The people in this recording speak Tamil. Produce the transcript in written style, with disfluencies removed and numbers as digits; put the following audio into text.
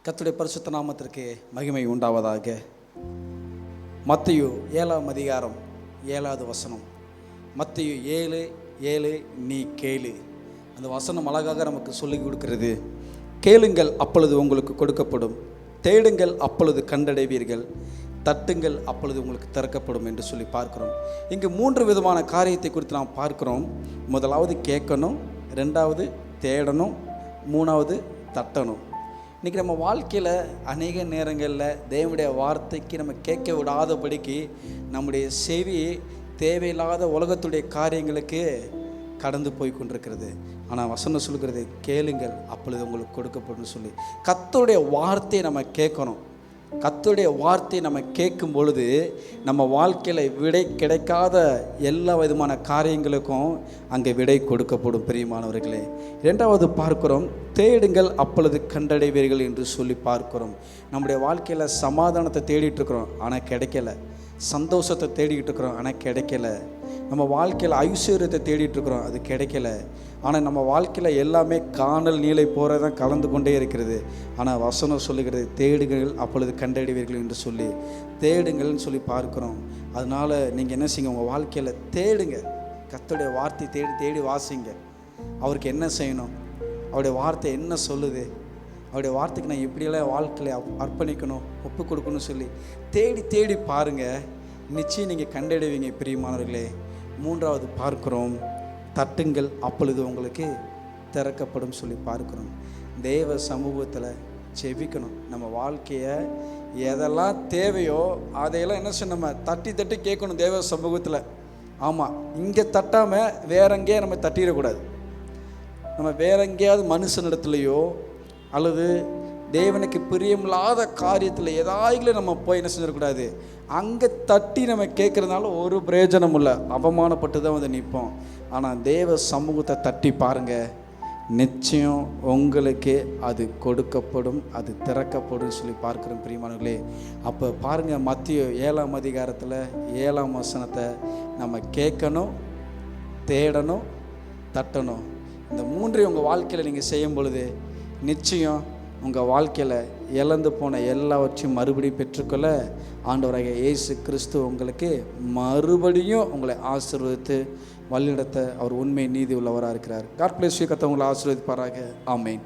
கர்த்தருடைய பரிசுத்த நாமத்திற்கு மகிமை உண்டாவதாக. மத்தேயு 7ஆம் அதிகாரம் 7வது வசனம். மத்தேயு 7:7 நீ கேளு. அந்த வசனம் அழகாக நமக்கு சொல்லி கொடுக்கிறது. கேளுங்கள் அப்பொழுது உங்களுக்கு கொடுக்கப்படும், தேடுங்கள் அப்பொழுது கண்டடைவீர்கள், தட்டுங்கள் அப்பொழுது உங்களுக்கு திறக்கப்படும் என்று சொல்லி பார்க்கிறோம். இங்கு 3 விதமான காரியத்தை குறித்து நாம் பார்க்கிறோம். முதலாவது கேட்கணும், 2வது தேடணும், 3வது தட்டணும். இன்றைக்கி நம்ம வாழ்க்கையில் அநேக நேரங்களில் தேவனுடைய வார்த்தைக்கு நம்ம கேட்க விடாதபடிக்கு நம்முடைய செவி தேவையில்லாத உலகத்துடைய காரியங்களுக்கு கடந்து போய் கொண்டிருக்கிறது. ஆனால் வசனம் சொல்கிறது கேளுங்கள் அப்பொழுது உங்களுக்கு கொடுக்கப்படும் சொல்லி. கர்த்தருடைய வார்த்தையை நம்ம கேட்கணும். கர்த்தருடைய வார்த்தையை நம்ம கேட்கும் பொழுது நம்ம வாழ்க்கையில் விடை கிடைக்காத எல்லா விதமான காரியங்களுக்கும் அங்கே விடை கொடுக்கப்படும் பிரியமானவர்களே. 2வது பார்க்கிறோம், தேடுங்கள் அப்பொழுது கண்டடைவீர்கள் என்று சொல்லி பார்க்கிறோம். நம்முடைய வாழ்க்கையில் சமாதானத்தை தேடிட்டு இருக்கிறோம், ஆனால் கிடைக்கல. சந்தோஷத்தை தேடிக்கிட்டு இருக்கிறோம், ஆனால் கிடைக்கல. நம்ம வாழ்க்கையில் ஐஸ்வர்யத்தை தேடிட்டு இருக்கிறோம், அது கிடைக்கல. ஆனால் நம்ம வாழ்க்கையில் எல்லாமே காணல் நீலை போகிறதான் கலந்து கொண்டே இருக்கிறது. ஆனால் வசனம் சொல்லுகிறது தேடுங்கள் அப்பொழுது கண்டடைவீர்கள் என்று சொல்லி. தேடுங்கள்னு சொல்லி பார்க்குறோம். அதனால் நீங்கள் என்ன செய்யுங்க, உங்கள் வாழ்க்கையில் தேடுங்க. கர்த்தருடைய வார்த்தை தேடி தேடி வாசிங்க. அவருக்கு என்ன செய்யணும், அவருடைய வார்த்தை என்ன சொல்லுது, அவருடைய வார்த்தைக்கு நான் எப்படியெல்லாம் வாழ்க்கையை அர்ப்பணிக்கணும், ஒப்பு கொடுக்கணும்னு சொல்லி தேடி தேடி பாருங்கள். நிச்சயம் நீங்கள் கண்டடைவீங்க பிரியமானவர்களே. 3வது பார்க்கிறோம், தட்டுங்கள் அப்பொழுது உங்களுக்கு திறக்கப்படும் சொல்லி பார்க்கிறோம். தேவ சமூகத்தில் செபிக்கணும். நம்ம வாழ்க்கையை எதெல்லாம் தேவையோ அதையெல்லாம் என்ன செய்யணும், நம்ம தட்டி தட்டி கேட்கணும் தேவ சமூகத்தில். ஆமாம், இங்கே தட்டாமல் வேற எங்கேயே நம்ம தட்டிடக்கூடாது. நம்ம வேற எங்கேயாவது மனுஷனிடத்துலையோ அல்லது தேவனுக்கு பிரியமில்லாத காரியத்தில் ஏதாவது நம்ம போய் என்ன செஞ்சிடக்கூடாது. அங்கே தட்டி நம்ம கேட்குறதுனால ஒரு பிரயோஜனம் இல்லை, அவமானப்பட்டு தான் வந்து நிற்போம். ஆனால் தேவ சமூகத்தை தட்டி பாருங்கள், நிச்சயம் உங்களுக்கு அது கொடுக்கப்படும், அது திறக்கப்படும் சொல்லி பார்க்குறோம் பிரியமானவர்களே. அப்போ பாருங்கள், மத்தேயு 7ஆம் அதிகாரத்தில் 7ஆம் வசனத்தை நம்ம கேட்கணும், தேடணும், தட்டணும். இந்த 3 உங்கள் வாழ்க்கையில் நீங்கள் செய்யும் பொழுது நிச்சயம் உங்கள் வாழ்க்கையில் இழந்து போன எல்லாவற்றையும் மறுபடியும் பெற்றுக்கொள்ள ஆண்டவராகிய இயேசு கிறிஸ்து உங்களுக்கு மறுபடியும் உங்களை ஆசீர்வதித்து வழிநடத்த அவர் உண்மை நீதி உள்ளவராக இருக்கிறார். God bless you. கர்த்தர் உங்களை ஆசீர்வதிப்பாராக. ஆமென்.